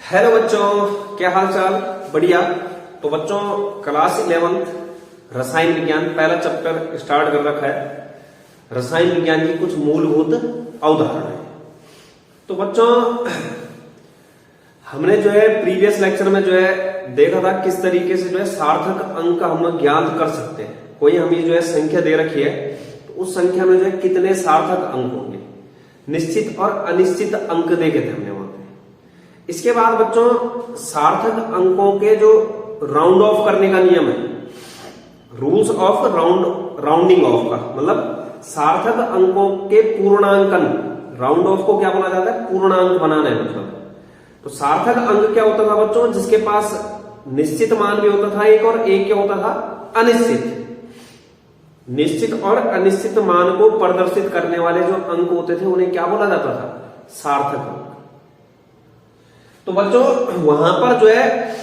Hello बच्चों, क्या हाल चाल? बढ़िया। तो बच्चों, क्लास 11 रसायन विज्ञान पहला चैप्टर स्टार्ट कर रखा है। रसायन विज्ञान की कुछ मूलभूत अवधारणाएं। तो बच्चों, हमने जो है प्रीवियस लेक्चर में जो है देखा था किस तरीके से जो है सार्थक अंक हम ज्ञात कर सकते हैं। कोई हमें जो है संख्या दे रखी है, तो उस संख्या में जो है कितने सार्थक अंक होंगे, निश्चित और अनिश्चित अंक देखे थे हमने वहां पे। इसके बाद बच्चों, सार्थक अंकों के जो राउंड ऑफ करने का नियम है, रूल्स ऑफ राउंडिंग ऑफ का मतलब सार्थक अंकों के पूर्णांकन। राउंड ऑफ को क्या बोला जाता है? पूर्णांक बनाना है मतलब। तो सार्थक अंक क्या होता था बच्चों? जिसके पास निश्चित मान भी होता था एक, और एक क्या होता था? अनिश्चित। निश्चित और अनिश्चित मान को प्रदर्शित करने वाले जो अंक होते थे उन्हें क्या बोला जाता था? सार्थक अंक। तो बच्चों, वहां पर जो है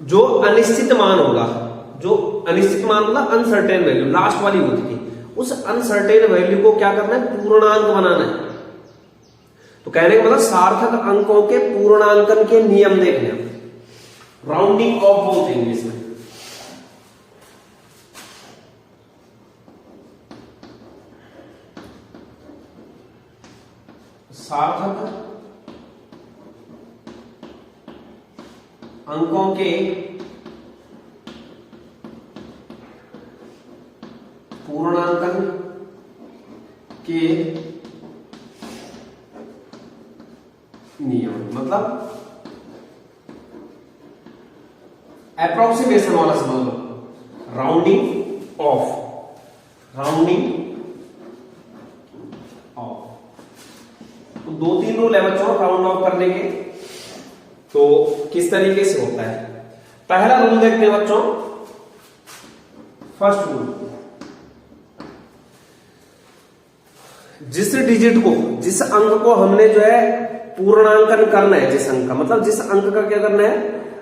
जो अनिश्चित मान होगा, जो अनिश्चित मान मतलब अनसर्टेन वैल्यू, लास्ट वाली होती थी, उस अनसर्टेन वैल्यू को क्या करना है? पूर्णांक बनाना है। तो कहने का मतलब सार्थक अंकों के पूर्णांकन के नियम देखने हैं। राउंडिंग ऑफ बोथ इंग्लिश में। सार्थक अंकों के पूर्णांकन के नियम मतलब अप्रोक्सीमेशन वाला समझ लो। Rounding off, rounding off. तो दो तीन रूल है बच्चों राउंड ऑफ करने के। तो किस तरीके से होता है? पहला रूल देखते हैं बच्चों। फर्स्ट रूल, जिस डिजिट को, जिस अंक को हमने जो है पूर्णांकन करना है, जिस अंक का मतलब जिस अंक का क्या करना है?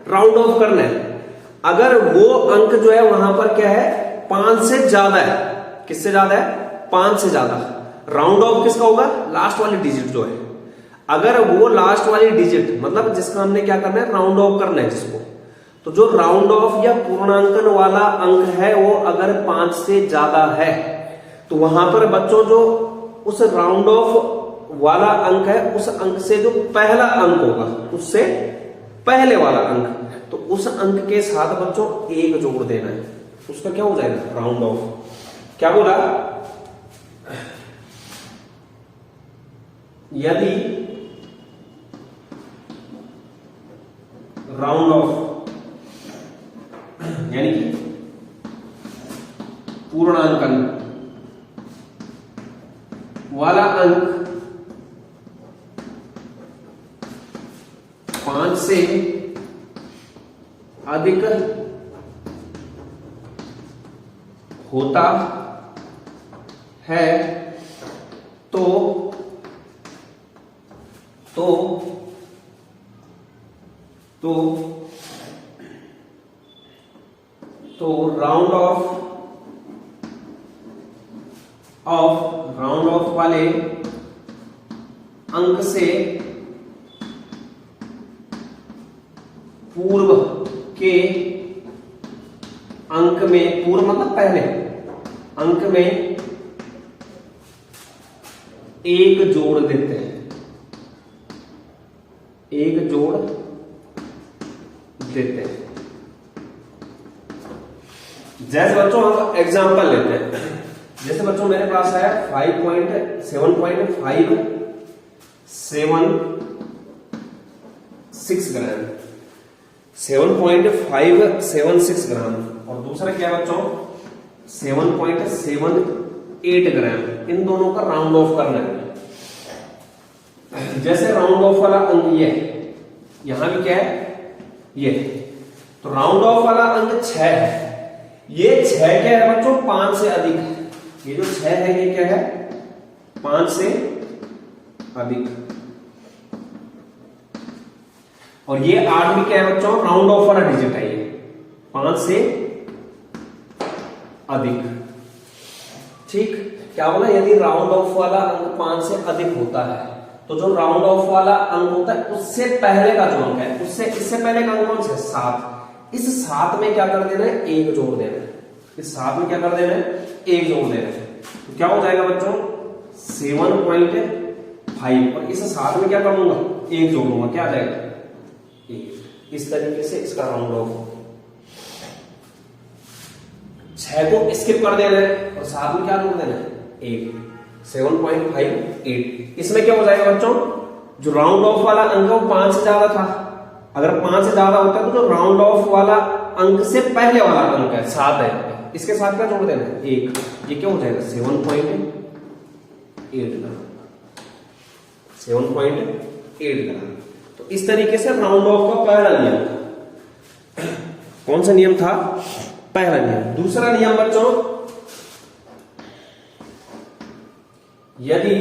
राउंड ऑफ करना है। अगर वो अंक जो है वहां पर क्या है? 5 से ज्यादा है। किससे ज्यादा है? 5 से ज्यादा। राउंड ऑफ किसका होगा? लास्ट वाली डिजिट जो है। अगर वो लास्ट वाली डिजिट मतलब जिसका हमने क्या करना है? राउंड ऑफ करना है जिसको, तो जो राउंड ऑफ या पूर्णांकन वाला अंक है वो अगर 5 से ज्यादा है, तो वहां पर बच्चों जो उस राउंड ऑफ वाला अंक है, उस अंक से जो पहला अंक होगा, उससे पहले वाला अंक, तो उस अंक के साथ बच्चों 1 जोड़ देना है। उसका क्या हो जाएगा? Round of. क्या बोला? यदि राउंड ऑफ यानी कि पूर्णांकन वाला अंक 5 से अधिक होता है तो राउंड ऑफ वाले अंक से पूर्व के अंक में, पूर्व मतलब पहले अंक में 1 जोड़ देते हैं। 1 जोड़ देते हैं। जैसे बच्चों हम एग्जांपल लेते हैं। जैसे बच्चों मेरे पास है 7.76 ग्राम, 7.576 ग्राम, और दूसरा क्या है बच्चों? 7.78 ग्राम। इन दोनों का राउंड ऑफ करना है। जैसे राउंड ऑफ वाला अंक ये है, यहां भी क्या है? ये। तो राउंड ऑफ वाला अंक 6 है। ये 6 क्या है बच्चों? 5 से अधिक है। ये जो 6 है ये क्या है? 5 से अधिक। और ये 8 भी क्या है बच्चों? राउंड ऑफ वाला डिजिट है। ये 5 से अधिक। ठीक, क्या बोला? यदि राउंड ऑफ वाला अंक 5 से अधिक होता है तो जो राउंड ऑफ वाला अंक होता है उससे पहले का जो अंक है, उससे इससे पहले का अंक कौन सा है? 7। इस 7 में क्या कर देना है? 1 जोड़ देना है। इस 7 में क्या कर देना है? 1 जोड़ देना है। तो क्या हो जाएगा बच्चों? 7.5। और इस 7 में क्या करूंगा? 1 जोड़ूंगा, क्या आ जाएगा? 1। इस तरीके से इसका राउंड ऑफ। 6 को स्किप कर देना है और 7 में क्या जोड़ देना है? 1। 7.58। इसमें क्या हो जाएगा बच्चों? जो राउंड ऑफ वाला अंक है वो 5 से ज्यादा था। अगर 5 से ज्यादा होता है तो जो राउंड ऑफ वाला अंक से पहले वाला अंक है 7 है, इसके साथ क्या जोड़ देना है? 1। ये क्या हो जाएगा? 7.8 ग्राम। 7.8 ग्राम। तो इस तरीके से राउंड ऑफ का पहला नियम, कौन सा नियम था? पहला नियम। दूसरा नियम बच्चों, यदि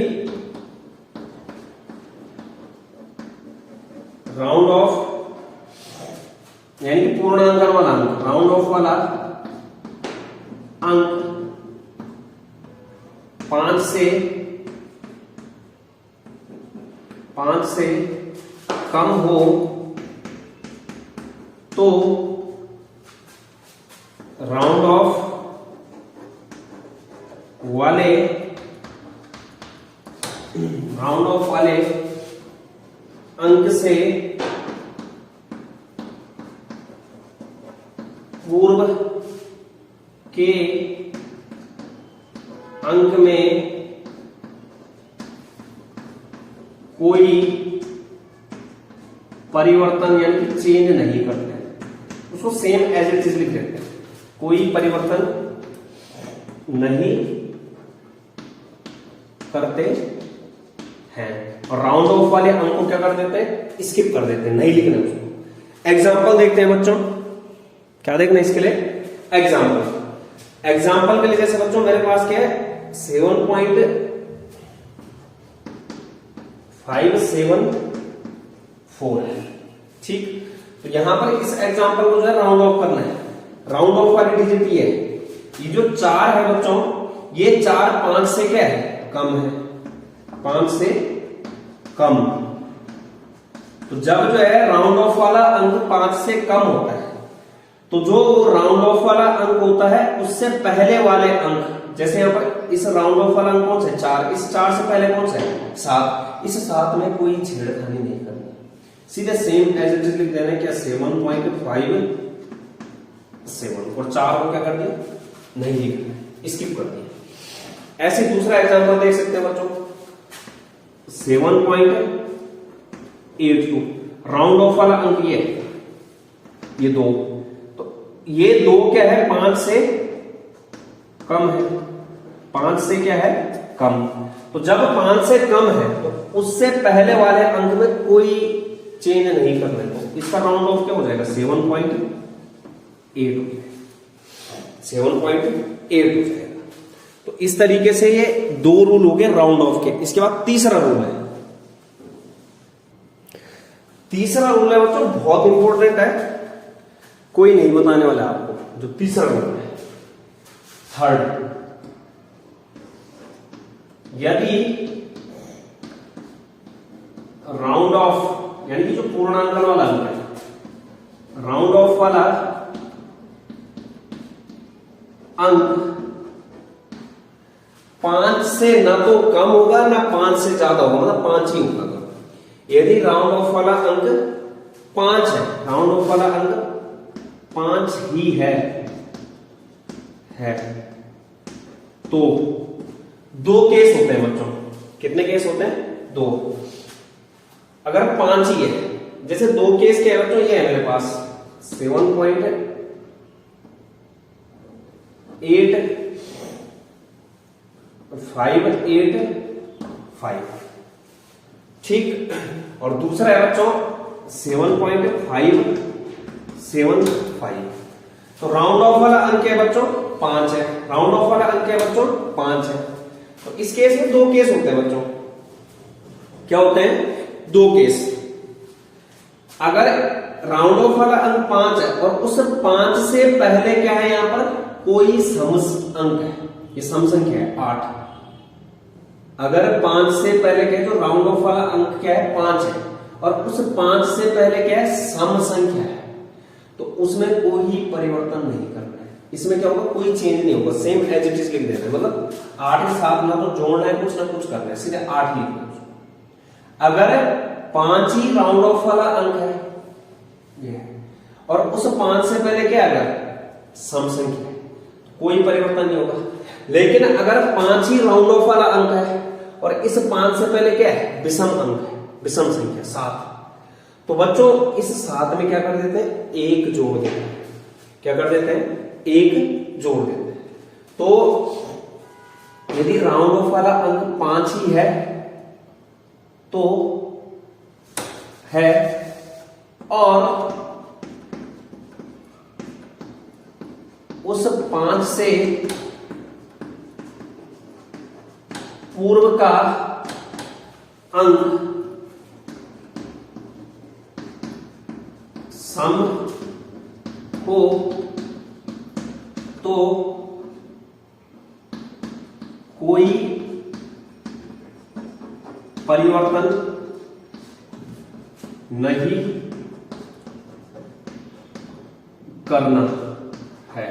राउंड ऑफ यानी कि पूर्णांक वाला अंक, राउंड ऑफ वाला अंक 5 से कम हो तो राउंड ऑफ वाले अंक से पूर्व के अंक में कोई परिवर्तन यानी कि चेंज नहीं करते हैं, उसको सेम एज इट इज लिख देते हैं। कोई परिवर्तन नहीं करते हैं और राउंड ऑफ वाले अंक को क्या कर देते हैं? स्किप कर देते हैं, नहीं लिखना उसको। एग्जाम्पल देखते हैं बच्चों, क्या देखना इसके लिए? एग्जाम्पल के लिए जैसे बच्चों मेरे पास क्या है? 7.574 है, ठीक। तो यहां पर इस एग्जाम्पल को जो है राउंड ऑफ करना है। राउंड ऑफ वाली डिजिट ये है, ये जो 4 है बच्चों, ये 4 5 से क्या है? कम है, 5 से कम। तो जब जो है राउंड ऑफ वाला अंक 5 से कम होता है तो जो राउंड ऑफ वाला अंक होता है उससे पहले वाले अंक, जैसे यहां पर इस राउंड ऑफ वाला अंक कौन सा है? 4। इस 4 से पहले कौन सा है? 7। इस 7 में कोई छेड़खानी नहीं करनी, सीधे सेम एज इट इज लिख देना है। क्या? 7.57 और 4 को क्या कर दिया? नहीं लिखना, स्किप कर दिया। ऐसे दूसरा एग्जांपल देख सकते हैं बच्चों, 7.82। राउंड ऑफ वाला अंक ये 2। तो ये 2 क्या है? 5 से कम है, 5 से क्या है? कम। तो जब 5 से कम है तो उससे पहले वाले अंक में कोई चेंज नहीं करना है, तो इसका राउंड ऑफ क्या हो जाएगा? 7.8 हो जाएगा। तो इस तरीके से ये 2 रूल हो गए राउंड ऑफ के। इसके बाद तीसरा रूल है। तीसरा रूल है बच्चों, बहुत इंपॉर्टेंट है, कोई नहीं बताने वाला आपको। जो तीसरा रूल है, थर्ड, यदि राउंड ऑफ यानी कि जो पूर्णांक वाला अंक है, राउंड ऑफ वाला अंक 5 से ना तो कम होगा ना 5 से ज्यादा होगा, मतलब 5 ही होगा। यदि राउंड ऑफ वाला अंक 5 है, राउंड ऑफ वाला अंक 5 ही है तो 2 केस होते हैं बच्चों। कितने केस होते हैं? 2। अगर 5 ही है, जैसे 2 केस क्या है बच्चों? ये है मेरे पास 7.585, ठीक। और दूसरा है बच्चों 7.575। तो राउंड ऑफ वाला अंक क्या है बच्चों? 5 है। राउंड ऑफ वाला अंक क्या है बच्चों? 5 है। तो इस केस में 2 केस होते हैं बच्चों। क्या होते हैं? 2 केस। अगर राउंड ऑफ वाला अंक 5 है और उस 5 से पहले क्या है? यहां पर कोई सम अंक है, ये सम संख्या है 8। अगर 5 से पहले क्या है, जो राउंड ऑफ वाला अंक क्या है 5 है, और उस 5 से पहले क्या है सम संख्या है, तो उसमें कोई परिवर्तन नहीं करना है। इसमें क्या होगा, कोई चेंज नहीं होगा, सेम एज इट इज लिख देना है। मतलब 8 के साथ ना तो जोड़ना है कुछ ना कुछ करना है, सीधे 8 लिख दो। अगर 5 ही राउंड ऑफ वाला अंक है ये, और उस 5 से पहले क्या है सम संख्या है, कोई परिवर्तन नहीं होगा। लेकिन अगर 5 ही राउंड ऑफ वाला अंक है और इस 5 से पहले क्या है विषम अंक है, विषम संख्या 7, तो बच्चों इस 7 में क्या कर देते हैं, 1 जोड़ देते हैं। क्या कर देते हैं, 1 जोड़ देते हैं। तो यदि राउंड ऑफ वाला अंक 5 ही है तो है, और उस 5 से पूर्व का अंक सम हो तो कोई परिवर्तन नहीं करना है।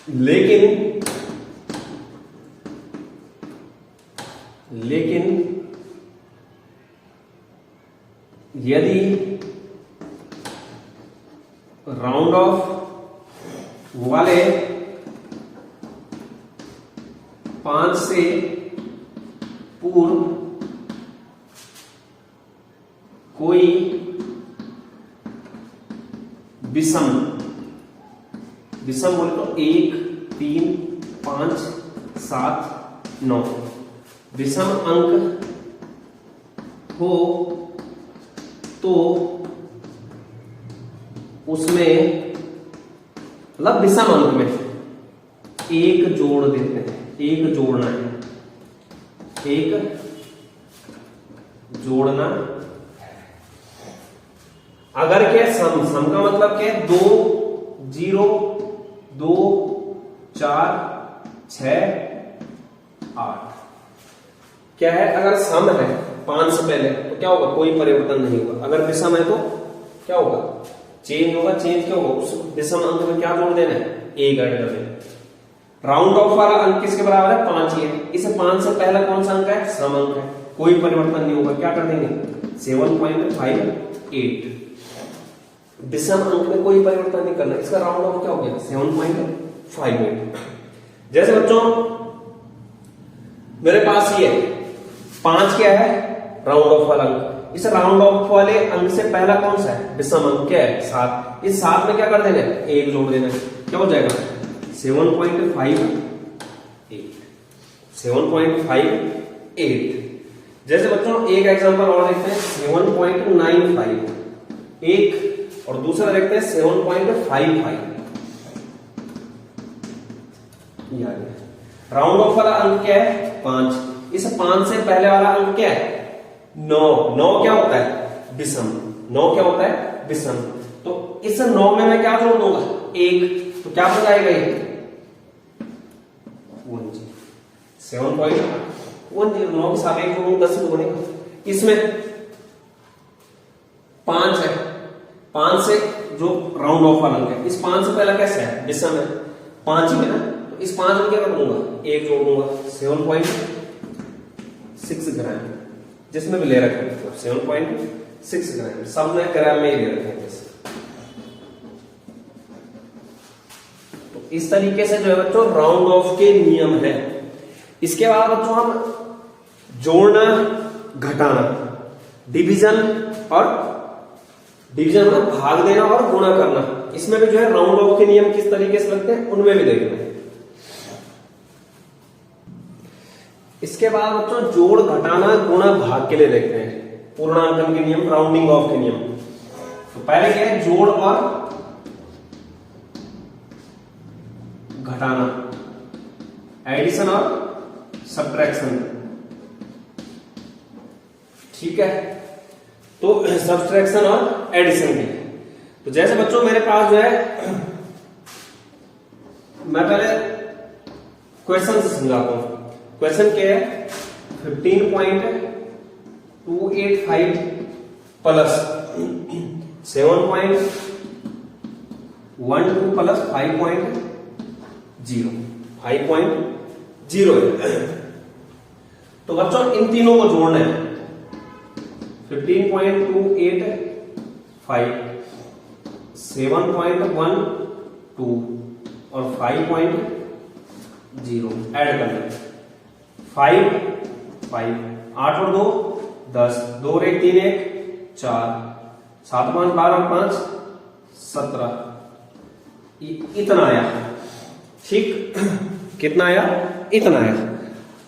लेकिन यदि राउंड ऑफ वाले 5 से पूर्व कोई विषम बोले तो 1, 3, 5, 7, 9 विषम अंक हो तो उसमें मतलब विषम अंक में 1 जोड़ देते हैं, 1 जोड़ना है, 1 जोड़ना। अगर क्या सम का मतलब क्या है, 2, 0, 2, 4, 6, 8 क्या है, अगर सम है 5 से पहले तो क्या होगा, कोई परिवर्तन नहीं होगा। अगर विषम है तो क्या होगा, चेंज होगा। चेंज क्या होगा, उस विषम अंक में क्या जोड़ देना है, 1 ऐड कर देना। राउंड ऑफ वाला अंक किसके बराबर है, 5 ही है। इस 5 से पहला कौन सा अंक है, सम अंक है, कोई परिवर्तन नहीं होगा। क्या कर देंगे, 7.58। विषम अंक में कोई परिवर्तन नहीं करना, इसका राउंड ऑफ क्या हो गया 7.58। जैसे बच्चों मेरे पास ये 5 क्या है, राउंड ऑफ वाला अंक। इस राउंड ऑफ वाले अंक से पहला कौन सा है, विषम अंक क्या है 7। इस 7 में क्या कर देना है, 1 जोड़ देना है। क्या हो जाएगा 7.58। जैसे बच्चों एक एग्जांपल और देखते हैं, 7.95 एक, और दूसरा देखते हैं 7.55। राउंड ऑफ वाला अंक क्या है 5। इस 5 से पहले वाला अंक क्या है 9। 9 क्या होता है विषम, 9 क्या होता है विषम। तो इस 9 में मैं क्या जोड़ दूंगा 1, तो क्या बन जाएगा ये 7.10। 9 के साथ 1 जोड़ूंगा 10 तो बनेगा। इसमें 5 है, 5 से जो राउंड ऑफ वाला अंक है, इस 5 से पहला कैसा है विषम है, 5 ही है ना। तो इस 5 में क्या करूंगा 1 जोड़ दूंगा 7.6 ग्राम, जिसमें भी ले रखा है 7.6 ग्राम, सब में ग्राम में ही ले रखे हैं। तो इस तरीके से जो है बच्चों राउंड ऑफ के नियम है। इसके बाद बच्चों हम जोड़ना, घटाना, डिवीजन में भाग देना और गुणा करना, इसमें भी जो है राउंड ऑफ के नियम किस तरीके से लगते हैं उनमें भी देखना है। इसके बाद बच्चों जोड़, घटाना, गुणा, भाग के लिए देखते हैं पूर्णांकन के नियम, राउंडिंग ऑफ के नियम। तो पहले क्या है जोड़ और घटाना, एडिशन और सब्ट्रैक्शन, ठीक है। तो सब्ट्रैक्शन और एडिशन के, तो जैसे बच्चों मेरे पास जो है, मैं पहले क्वेश्चन से समझाता हूं। क्वेश्चन क्या है 15.285 प्लस 7.12 प्लस 5.0 है। तो बच्चों इन तीनों को जोड़ना है। 15.285 7.12 और 5.0 ऐड कर लें। 5 8 और 2 10, 2 और 1 3 1 4, 7 5 12 और 5 17, इतना आया। ठीक, कितना आया? इतना आया।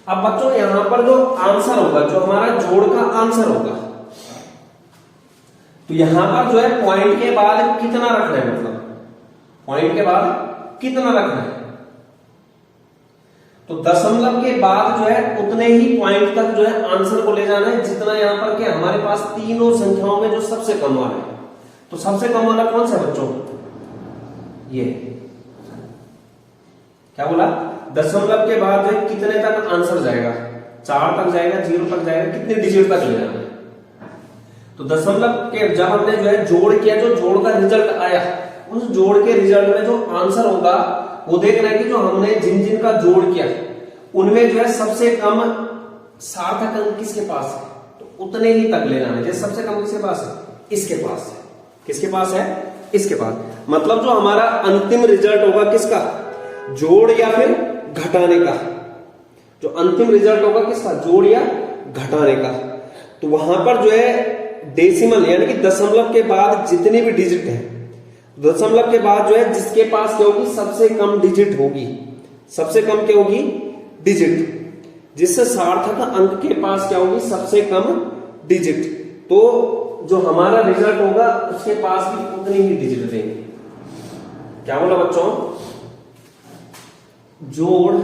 अब बच्चों यहां पर जो आंसर होगा, जो हमारा जोड़ का आंसर होगा, तो यहां पर जो है पॉइंट के बाद कितना रखना है, मतलब पॉइंट के बाद कितना रखना है, तो दशमलव के बाद जो है उतने ही पॉइंट तक जो है आंसर को ले जाना है जितना यहां पर क्या हमारे पास तीनों संख्याओं में जो सबसे कम वाला है। तो सबसे कम वाला कौन सा बच्चों? ये क्या बोला? दशमलव के बाद जो है कितने तक आंसर जाएगा? 4 तक जाएगा, 0 तक जाएगा, कितने डिजिट तक ले जाना है। तो दशमलव के जब हमने जो है जोड़ किया, जो जोड़ का रिजल्ट आया, उस जोड़ के रिजल्ट में जो आंसर होगा वो देखना है कि जो हमने जिन जिन का जोड़ किया उनमें जो है सबसे कम सार्थक अंक किसके पास है, तो उतने ही तक ले जाना है। जैसे सबसे कम किसके पास है? इसके पास है। किसके पास है? इसके पास। मतलब जो हमारा अंतिम रिजल्ट होगा किसका? जोड़ या फिर घटाने का। जो अंतिम रिजल्ट होगा किसका? जोड़ या घटाने का। तो वहां पर जो है डेसिमल यानी कि दशमलव के बाद जितनी भी डिजिट है, दशमलव के बाद जो है जिसके पास क्या होगी? सबसे कम डिजिट होगी। सबसे कम क्या होगी? डिजिट। जिससे सार्थक अंक के पास क्या होगी? सबसे कम डिजिट। तो जो हमारा रिजल्ट होगा उसके पास भी उतनी ही डिजिट देंगे। क्या बोला बच्चों? जोड़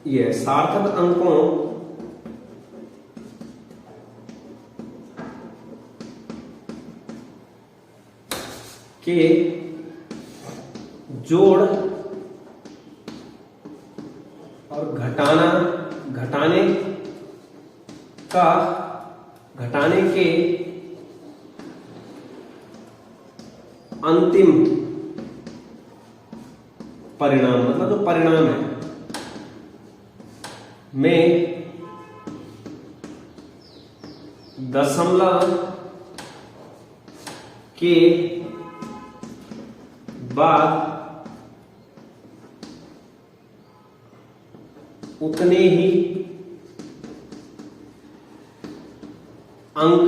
ये सार्थक अंकों के जोड़ और घटाने के अंतिम परिणाम, मतलब जो परिणाम है में दशमलव के बाद उतने ही अंक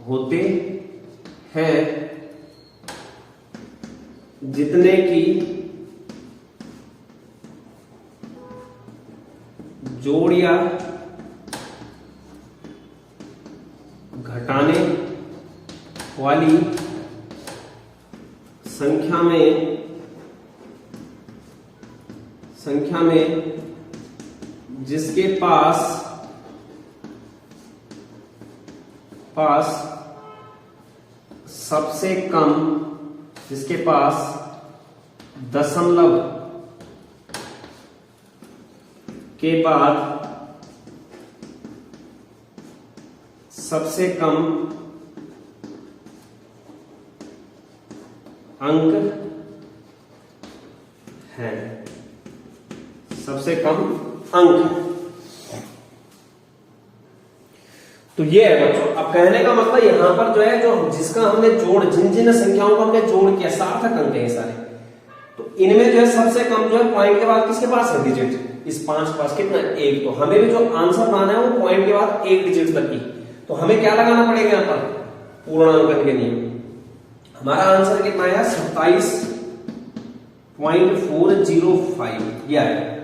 होते हैं जितने की जोड़ या घटाने वाली संख्या में जिसके पास सबसे कम, जिसके पास दशमलव के बाद सबसे कम अंक है, सबसे कम अंक। तो ये है बच्चों। अब कहने का मतलब यहां पर जो है जो जिसका हमने जोड़, जिन जिन संख्याओं को हमने जोड़ किया, सार्थक अंक है सारे, तो इनमें जो है सबसे कम जो है पॉइंट के बाद किसके पास है? डिजिट। इस 5 के पास कितना? 1। तो हमें भी जो आंसर बनाना है वो पॉइंट के बाद 1 डिजिट तक की। तो हमें क्या लगाना पड़ेगा यहां पर? पूर्णांकन के नियम। हमारा आंसर कितना आया? 27.405। यह है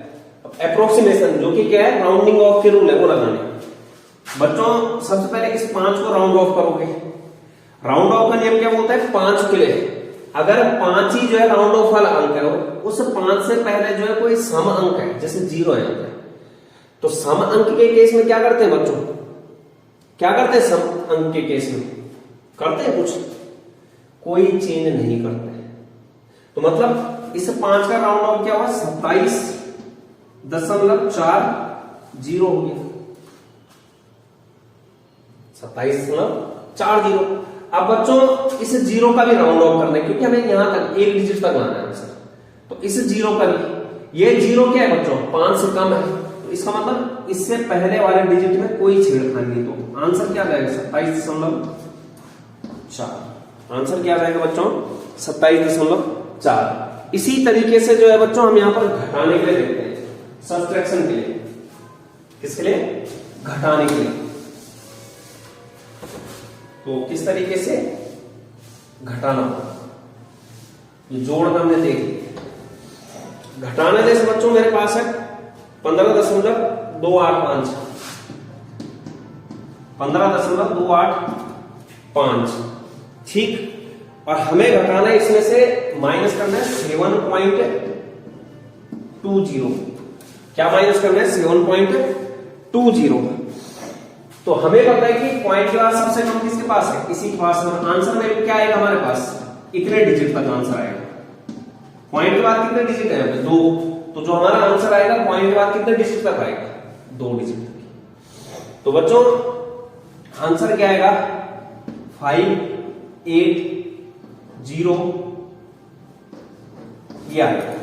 अप्रोक्सीमेशन, जो कि क्या है? राउंडिंग ऑफ के रूल है, वो लगाने। बच्चों सबसे पहले इस 5 को राउंड ऑफ करोगे। राउंड ऑफ का नियम क्या बोलता है? 5 के लिए अगर 5 ही जो है राउंड ऑफ वाला अंक है, उस 5 से पहले जो है कोई सम अंक है, जैसे 0 है, तो सम अंक के केस में क्या करते हैं बच्चों? क्या करते हैं सम अंक के केस में? करते हैं कुछ? कोई चेंज नहीं करते हैं। तो मतलब इस 5 का राउंड ऑफ क्या हुआ, 27.40 हो गया, 27.40। अब बच्चों इस जीरो का भी राउंड ऑफ करना है, क्योंकि हमें यहां तक एक डिजिट तक लाना है आंसर। तो इस जीरो का भी, ये जीरो क्या है बच्चों, 5 से कम है, तो इसका मतलब इससे पहले वाले डिजिट में कोई छेड़खानी नहीं। तो आंसर क्या जाएगा, 27.4। आंसर क्या जाएगा बच्चों, 27.4। इसी तरीके से जो है बच्चों हम यहां पर घटाने के लिए देखते हैं, सब्ट्रैक्शन के लिए। किसके लिए, घटाने के लिए। तो किस तरीके से घटाना, ये जोड़ का हमने देख लिया। घटाना जैसे बच्चों मेरे पास है 15.285, 15.285, ठीक। और हमें घटाना है इसमें से माइनस करना है 7.20। क्या माइनस करना है, 7.20। तो हमें पता है कि पॉइंट के बाद सबसे कम किसके पास है, इसी के पास है। आंसर में क्या आएगा हमारे पास, इतने डिजिट तक आंसर आएगा। पॉइंट के बाद कितने डिजिट है, 2। तो जो हमारा आंसर आएगा पॉइंट के बाद कितने डिजिट तक आएगा, 2 डिजिट तक। तो बच्चों आंसर क्या आएगा, 580 ये आएगा,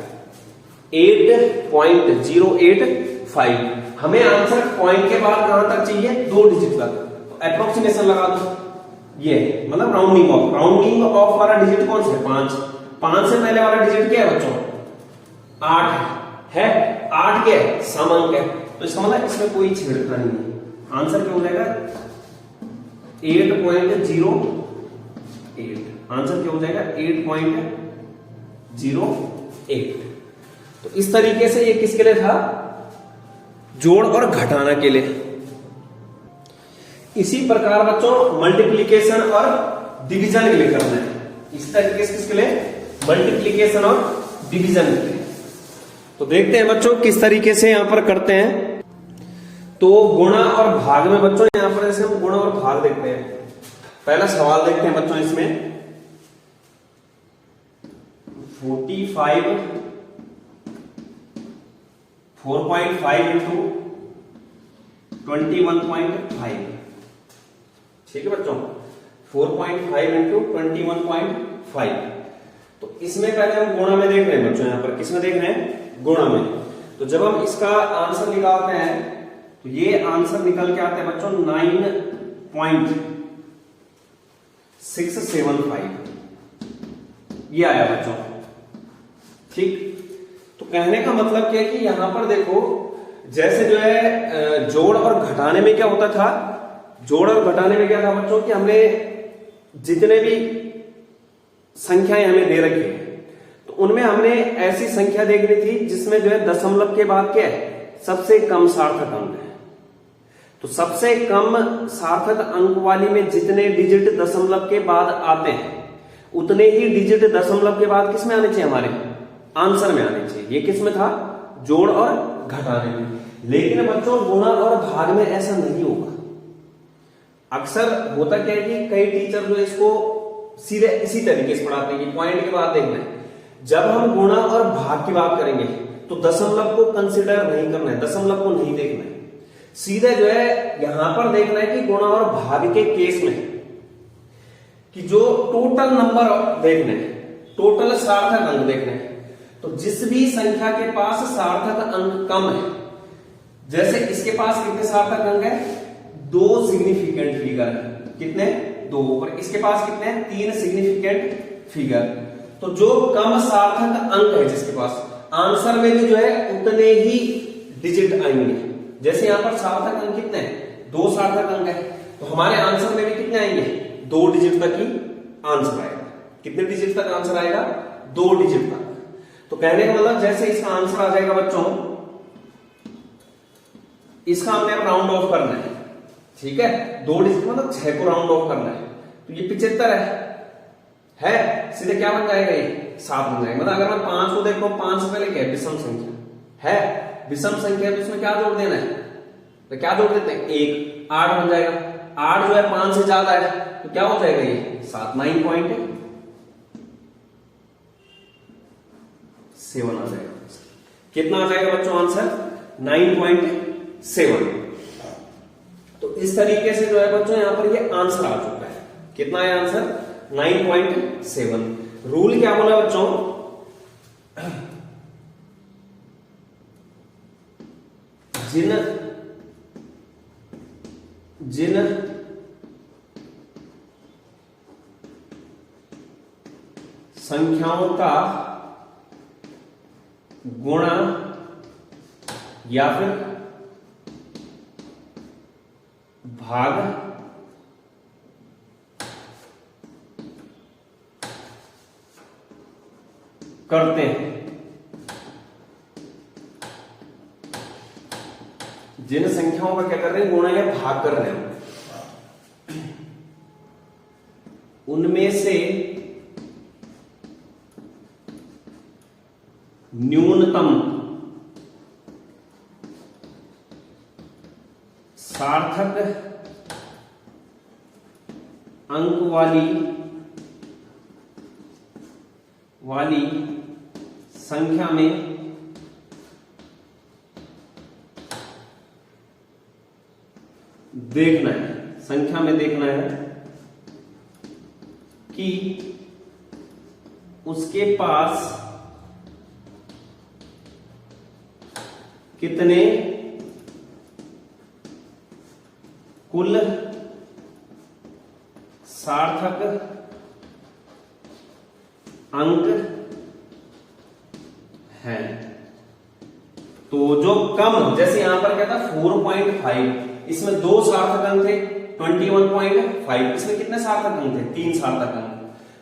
8.085। हमें आंसर पॉइंट के बाद कहां तक चाहिए, 2 डिजिट तक। तो अप्रोक्सीमेशन लगा दो, ये मतलब राउंडिंग ऑफ वाला डिजिट कौन सा है, 5। 5 से पहले वाला डिजिट क्या है बच्चों, 8 है। 8 क्या है, सम अंक है, तो इसका मतलब इसमें कोई छेड़खानी नहीं। आंसर क्या हो जाएगा, 8.08। आंसर क्या हो जाएगा, 8.08। तो इस तरीके से ये किसके लिए था, जोड़ और घटाना के लिए। इसी प्रकार बच्चों मल्टीप्लिकेशन और डिवीजन के लिए करना है। इस तरीके से किसके लिए, मल्टीप्लिकेशन और डिवीजन के लिए। तो देखते हैं बच्चों किस तरीके से यहां पर करते हैं। तो गुणा और भाग में बच्चों यहां पर जैसे हम गुणा और भाग देखते हैं। पहला सवाल देखते हैं बच्चों इसमें, 45 4.5 इंटू 21.5, ठीक है बच्चों, 4.5 इंटू 21.5। तो इसमें पहले हम गुणा में देख रहे हैं बच्चों, यहां पर किसमें देख रहे हैं, गुणा में। तो जब हम इसका आंसर निकालते हैं तो ये आंसर निकल के आते हैं बच्चों 9.675, ये आया बच्चों, ठीक। तो कहने का मतलब क्या है कि यहां पर देखो, जैसे जो है जोड़ और घटाने में क्या होता था, जोड़ और घटाने में क्या था बच्चों कि हमने जितने भी संख्याएं हमें दे रखी है, तो उनमें हमने ऐसी संख्या देखनी थी जिसमें जो है दशमलव के बाद क्या है, सबसे कम सार्थक अंक है। तो सबसे कम सार्थक अंक वाली में जितने डिजिट दशमलव के बाद आते हैं, उतने ही डिजिट दशमलव के बाद किसमें आने चाहिए, हमारे आंसर में आने चाहिए। ये किसमें था, जोड़ और घटाने में। लेकिन बच्चों गुणा और भाग में ऐसा नहीं होगा। अक्सर होता क्या है कि कई टीचर जो इसको सीधे इसी तरीके से पढ़ाते हैं कि पॉइंट के बाद देखना है। जब हम गुणा और भाग की बात करेंगे तो दशमलव को कंसिडर नहीं करना है, दशमलव को नहीं देखना है, सीधे जो है यहां पर देखना है कि गुणा और भाग के केस में कि जो टोटल नंबर देखने हैं, टोटल सार्थक अंक देखने हैं। तो जिस भी संख्या के पास सार्थक अंक कम है, जैसे इसके पास कितने सार्थक अंक है, 2 सिग्निफिकेंट फिगर, कितने, 2। और इसके पास कितने, 3 सिग्निफिकेंट फिगर। तो जो कम सार्थक अंक है जिसके पास, आंसर में भी जो है उतने ही डिजिट आएंगे। जैसे यहां पर सार्थक अंक कितने हैं, 2 सार्थक अंक है, तो हमारे आंसर में भी कितने आएंगे, 2 डिजिट तक ही आंसर आएगा। कितने डिजिट तक आंसर आएगा, 2 डिजिट तक। तो कहने का मतलब जैसे इसका आंसर आ जाएगा बच्चों, इसका हमने राउंड ऑफ करना है, ठीक है, 2 डिजिट मतलब 6 को राउंड ऑफ करना है। तो ये 75 है, सीधे क्या बन जाएगा, ये 7 बन जाएगा। मतलब अगर मैं 5 को देखो, 5 से पहले क्या है, विषम संख्या है, विषम संख्या तो उसमें क्या जोड़ देना है, तो क्या जोड़ देते हैं, 1, 8 बन जाएगा। 8 जो है 5 से ज्यादा है, तो क्या हो जाएगा ये 7, 9.8। 7 आ जाएगा। कितना आ जाएगा बच्चों आंसर? 9.7। तो इस तरीके से जो है बच्चों यहां पर ये आंसर आ चुका है। कितना है आंसर? 9.7। रूल क्या बोला बच्चों? जिन संख्याओं का गुणा या फिर भाग करते हैं, जिन संख्याओं का क्या कर रहे हैं? गुणा या भाग कर रहे हैं, उनमें से न्यूनतम सार्थक अंक वाली संख्या में देखना है, संख्या में देखना है कि उसके पास कितने कुल सार्थक अंक हैं। तो जो कम, जैसे यहां पर क्या था 4.5, इसमें 2 सार्थक अंक थे, 21.5, इसमें कितने सार्थक अंक थे? 3 सार्थक अंक।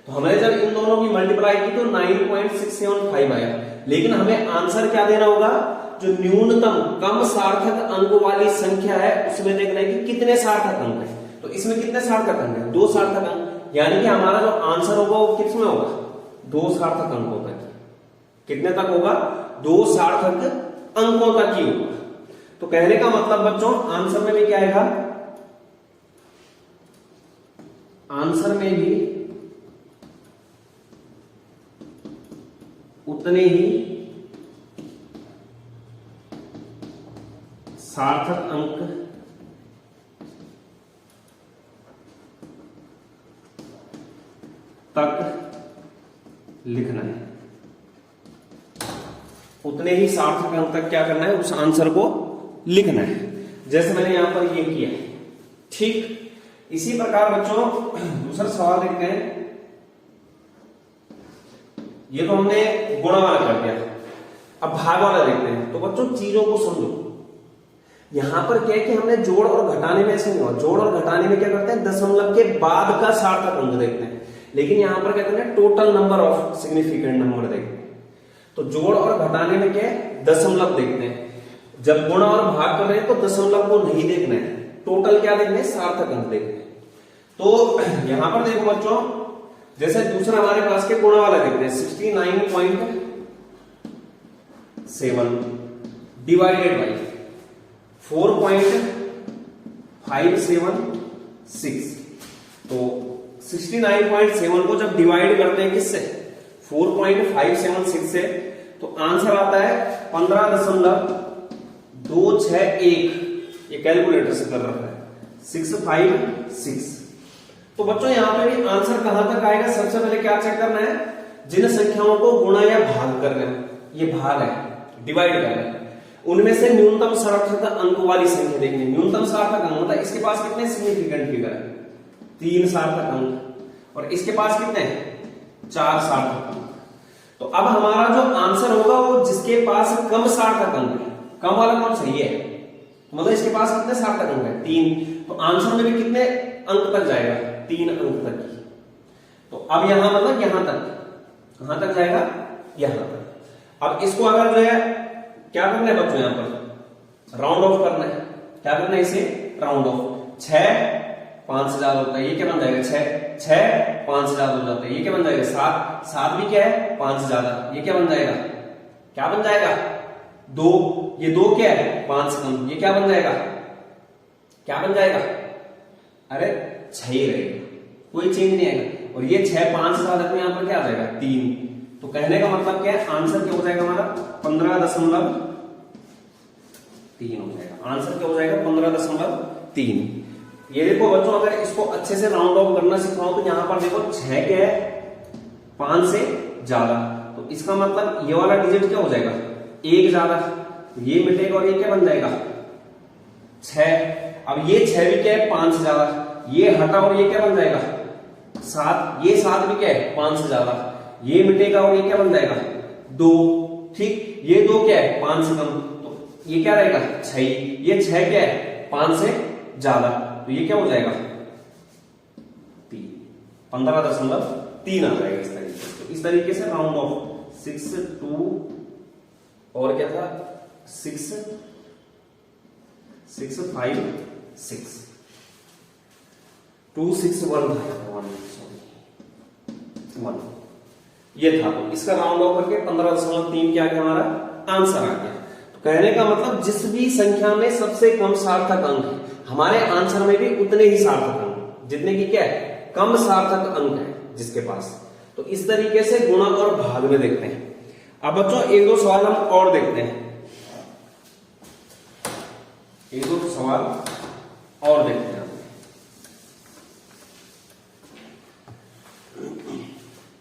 तो हमने जब इन दोनों की मल्टीप्लाई की तो 9.675 आया, लेकिन हमें आंसर क्या देना होगा? जो न्यूनतम कम सार्थक अंक वाली संख्या है उसमें देखना है कि कितने सार्थक अंक है। तो इसमें कितने सार्थक अंक है? 2 सार्थक अंक, यानी कि हमारा जो आंसर होगा वो किसमें होगा? 2 सार्थक अंकों तक। कितने तक होगा? 2 सार्थक अंकों तक ही होगा। तो कहने का मतलब बच्चों आंसर में भी क्या आएगा? आंसर में भी उतने ही सार्थक अंक तक लिखना है, उतने ही सार्थक अंक तक क्या करना है? उस आंसर को लिखना है, जैसे मैंने यहां पर ये किया। ठीक इसी प्रकार बच्चों दूसरा सवाल देखते हैं। ये तो हमने गुणा वाला कर दिया, अब भाग वाला देखते हैं। तो बच्चों चीजों को समझो, यहां पर क्या है कि हमने जोड़ और घटाने में ऐसे नहीं हुआ। जोड़ और घटाने में क्या करते हैं? दशमलव के बाद का सार्थक अंक देखते हैं, लेकिन यहां पर क्या करते हैं? Total number of significant number देखते हैं। तो जोड़ और घटाने में क्या है? दशमलव देखते हैं। जब गुणा और भाग कर रहे हैं तो दशमलव को नहीं देखना है, टोटल क्या देखना है? सार्थक अंक देखना है। तो यहां पर देखो बच्चों, जैसे दूसरा हमारे पास के गुणा वाला देखते हैं 69.7 डिवाइडेड बाई 4.576। तो 69.7 को जब डिवाइड करते हैं किससे? 4.576 से, तो आंसर आता है 15.261। ये कैलकुलेटर से कर रखा है 656। तो बच्चों यहां पे भी आंसर कहां तक आएगा? सबसे पहले क्या चेक करना है? जिन संख्याओं को गुणा या भाग कर रहे हैं, ये भाग है, डिवाइड कर रहे हैं, उनमें से न्यूनतम सार्थक अंक वाली संख्या देखनी है। न्यूनतम सार्थक अंक मतलब इसके पास कितने सिग्निफिकेंट फिगर है? 3 सार्थक अंक। और इसके पास कितने? 4 सार्थक अंक। तो अब हमारा जो आंसर होगा वो जिसके पास कम सार्थक अंक है, कम वाला कौन सा? ये है। मतलब इसके पास कितने सार्थक अंक है? 3। तो आंसर में भी कितने अंक तक जाएगा? 3 अंक तक। तो अब यहां मतलब यहां तक, कहां तक जाएगा? यहां तक। अब इसको अगर जो है क्या करना है बच्चों? यहां पर राउंड ऑफ करना है। क्या करना है? इसे राउंड ऑफ। 6 5 से ज्यादा होता है, ये क्या बन जाएगा? 6 5 से ज्यादा हो जाता है, ये क्या बन जाएगा? 7 भी क्या है? 5 से ज्यादा, ये क्या बन जाएगा? क्या बन जाएगा? 2। ये 2 क्या है? 5 से कम, ये क्या बन जाएगा? क्या बन जाएगा? अरे 6 ही रहेगा, कोई चेंज नहीं आएगा। और ये 6 5 से ज्यादा, यहां पर क्या आ जाएगा? 3। तो कहने का मतलब क्या है, आंसर क्या हो जाएगा हमारा 15.3 हो जाएगा। आंसर क्या हो जाएगा 15.3। ये देखो बच्चों, अगर इसको अच्छे से राउंड ऑफ करना सिखाओ तो यहां पर देखो 6 क्या है 5 से ज्यादा, तो इसका मतलब ये वाला डिजिट क्या हो जाएगा 1 ज्यादा, ये मिटेगा और ये क्या बन जाएगा 6। अब ये 6 भी क्या है 5 से ज्यादा, ये हटा और ये क्या बन जाएगा 7, ये 7 भी क्या है 5 से ज्यादा, ये मिटेगा और ये क्या बन जाएगा 2। ठीक, ये 2 क्या है 5 से कम, तो ये क्या रहेगा 6, ये 6 क्या है 5 से ज्यादा, तो ये क्या हो जाएगा 15.3 आ जाएगा इस तरीके से। तो इस तरीके से राउंड ऑफ 6 2 और क्या था 6 6 5 6 2 6 1 ये था। तो इसका राउंड ऑफ करके 15.3 क्या गया हमारा आंसर आ गया। तो कहने का मतलब जिस भी संख्या में सबसे कम सार्थक अंक है, हमारे आंसर में भी उतने ही सार्थक अंक, जितने की क्या है कम सार्थक अंक है जिसके पास। तो इस तरीके से गुणा और भाग में देखते हैं। अब बच्चों एक दो सवाल हम और देखते हैं, एक दो सवाल और देखते हैं।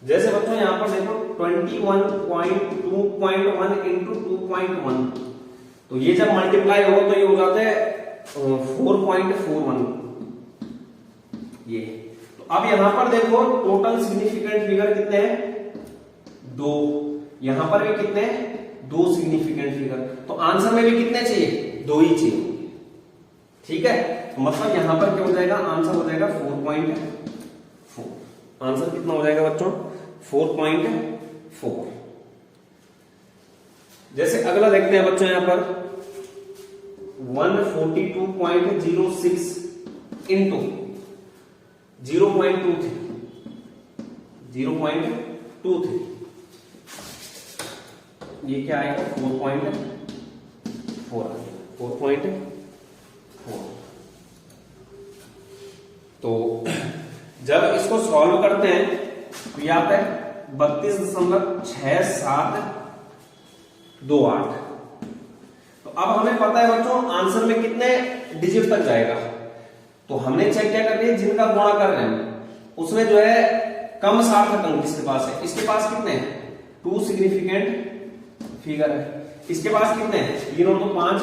जैसे बच्चों यहां पर देखो 21.2.1 इंटू 2.1, तो ये जब मल्टीप्लाई हो तो ये हो जाता है 4.41 ये। तो अब यहां पर देखो टोटल सिग्निफिकेंट फिगर कितने हैं 2, यहां पर भी कितने हैं 2 सिग्निफिकेंट फिगर, तो आंसर में भी कितने चाहिए 2 ही चाहिए। ठीक है, तो मतलब यहां पर क्या हो जाएगा आंसर हो जाएगा 4.4। आंसर कितना हो जाएगा बच्चों 4.4। जैसे अगला देखते हैं बच्चों यहां पर 142.06 इंटू 0.23 ये क्या आएगा 4.4 4.4। तो जब इसको सॉल्व करते हैं तो यह आता है 32.6728। तो अब हमें पता है बच्चों आंसर में कितने डिजिट तक जाएगा, तो हमने चेक क्या करनी है जिनका गुणा कर रहे हैं उसमें जो है कम सार्थक अंक किसके पास है, इसके पास कितने हैं 2 सिग्निफिकेंट फिगर है, इसके पास कितने हैं 3 और 2 5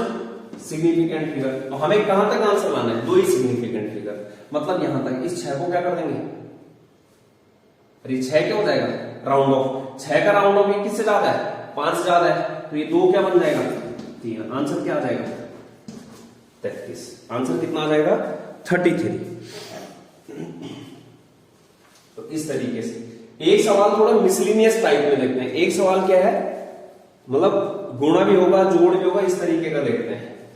सिग्निफिकेंट फिगर। तो हमें कहां तक आंसर लाना है 2 ही सिग्निफिकेंट फिगर, मतलब यहां तक। इस 6 को क्या कर देंगे, अरे 6 क्या हो जाएगा राउंड ऑफ, 6 का राउंड ऑफ किससे ज्यादा है 5 से ज्यादा है, तो ये 2 क्या बन जाएगा 3। आंसर क्या आ जाएगा 33। आंसर कितना आ जाएगा 33। तो इस तरीके से एक सवाल थोड़ा मिसलिनियस टाइप में देखते हैं। एक सवाल क्या है मतलब गुणा भी होगा जोड़ भी होगा, इस तरीके का देखते हैं।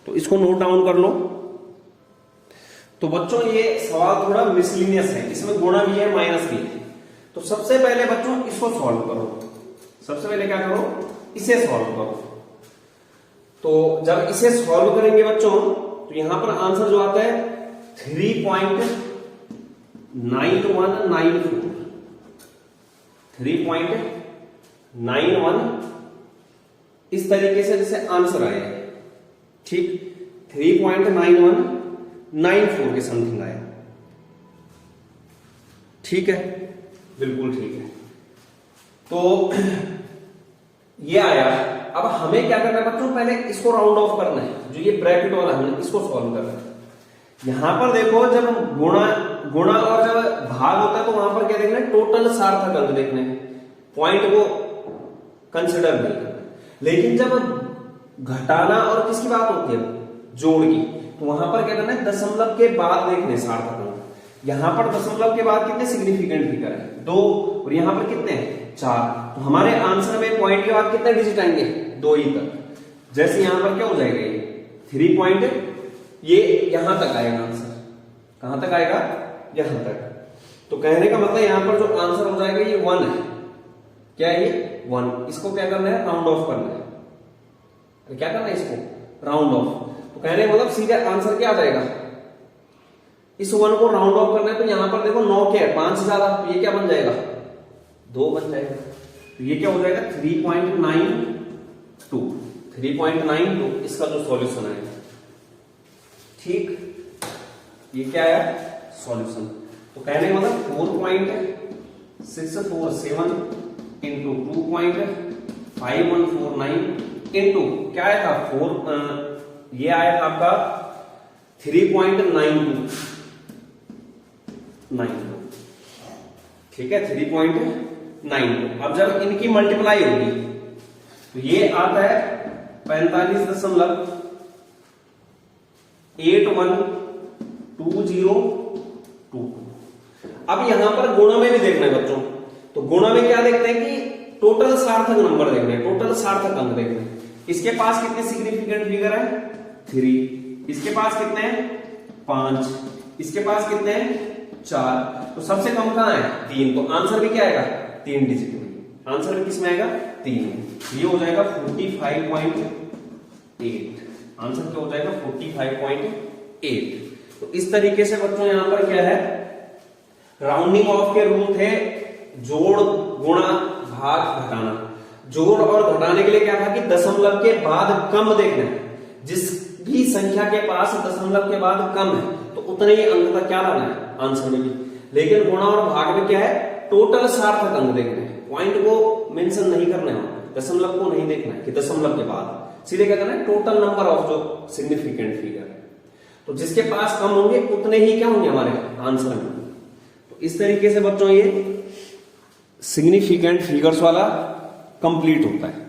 तो इसको नोट डाउन कर लो। तो बच्चों ये सवाल थोड़ा मिसलिनियस है, इसमें गुणा भी है माइनस भी है। तो सबसे पहले बच्चों इसको सॉल्व करो, सबसे पहले क्या करो इसे सॉल्व करो। तो जब इसे सॉल्व करेंगे बच्चों तो यहां पर आंसर जो आता है 3.9194 3.91 इस तरीके से जैसे आंसर आया, ठीक 3.9194 के समथिंग आया। ठीक है, बिल्कुल ठीक है। तो ये आया। अब हमें क्या करना है बच्चों, पहले इसको राउंड ऑफ करना है, जो ये ब्रैकेट वाला है इसको सॉल्व करना है। यहां पर देखो जब गुणा और जब भाग होता है तो वहां पर क्या देखना है टोटल सार्थक अंक देखने हैं, पॉइंट को कंसिडर नहीं करना। लेकिन जब घटाना और किसकी बात होती है जोड़ की, तो वहां पर क्या करना है दशमलव के बाद देखने सार्थक अंक। यहां पर दशमलव के बाद कितने सिग्निफिकेंट फिगर है 2 और यहां पर कितने हैं 4। तो हमारे आंसर में पॉइंट के बाद कितने डिजिट आएंगे 2 ही तक। जैसे यहां पर क्या हो जाएगा ये 3 पॉइंट, ये यहां तक आएगा आंसर। कहां तक आएगा यहां तक। तो कहने का मतलब यहां पर जो आंसर हो जाएगा ये 1 है। क्या है ये 1। इसको क्या करना है राउंड ऑफ करना है। क्या करना है इसको राउंड ऑफ। तो कहने का मतलब सीधा आंसर क्या आ जाएगा, इस 1 को राउंड ऑफ करना है। तो यहां पर देखो 9 क्या है 5 से ज्यादा, तो ये क्या बन जाएगा 2 बन जाएगा। तो ये क्या हो जाएगा 3.92 3.92 इसका जो सॉल्यूशन आएगा। ठीक, ये क्या है सॉल्यूशन। तो कहने का मतलब 4.647 इंटू 2.5149 इंटू क्या आया था 4 ये आया था आपका 3.92। ठीक है 3.92। अब जब इनकी मल्टीप्लाई होगी तो ये आता है 45.812022। अब यहां पर गुणा में भी देखना है बच्चों। तो गुणा में क्या देखते हैं कि टोटल सार्थक नंबर देखने हैं, टोटल सार्थक अंक देखने हैं। इसके पास कितने सिग्निफिकेंट फिगर है 3, इसके पास कितने हैं 5, इसके पास कितने हैं 4। तो सबसे कम कहां है 3। तो आंसर भी क्या आएगा 3 डिजिट में। आंसर भी किसमें आएगा 3 में। ये हो जाएगा 45.8। आंसर क्या हो जाएगा 45.8। तो इस तरीके से बच्चों यहां पर क्या है राउंडिंग ऑफ के रूल थे जोड़ गुणा भाग घटाना। जोड़ और घटाने के लिए क्या था कि दशमलव के बाद कम देखना है। जिस भी संख्या के पास दशमलव के बाद कम है तो उतने ही अंक तक क्या लाना है आंसर में भी। लेकिन गुणा और भाग में क्या है टोटल सार्थक अंक देखना है। पॉइंट को मेंशन नहीं करना है, दशमलव को नहीं देखना है कि दशमलव के बाद, सीधे क्या करना है टोटल नंबर ऑफ जो सिग्निफिकेंट फिगर है। तो जिसके पास कम होंगे उतने ही क्या होंगे हमारे आंसर में। तो इस तरीके से बच्चों ये सिग्निफिकेंट फिगर्स वाला कंप्लीट होता है।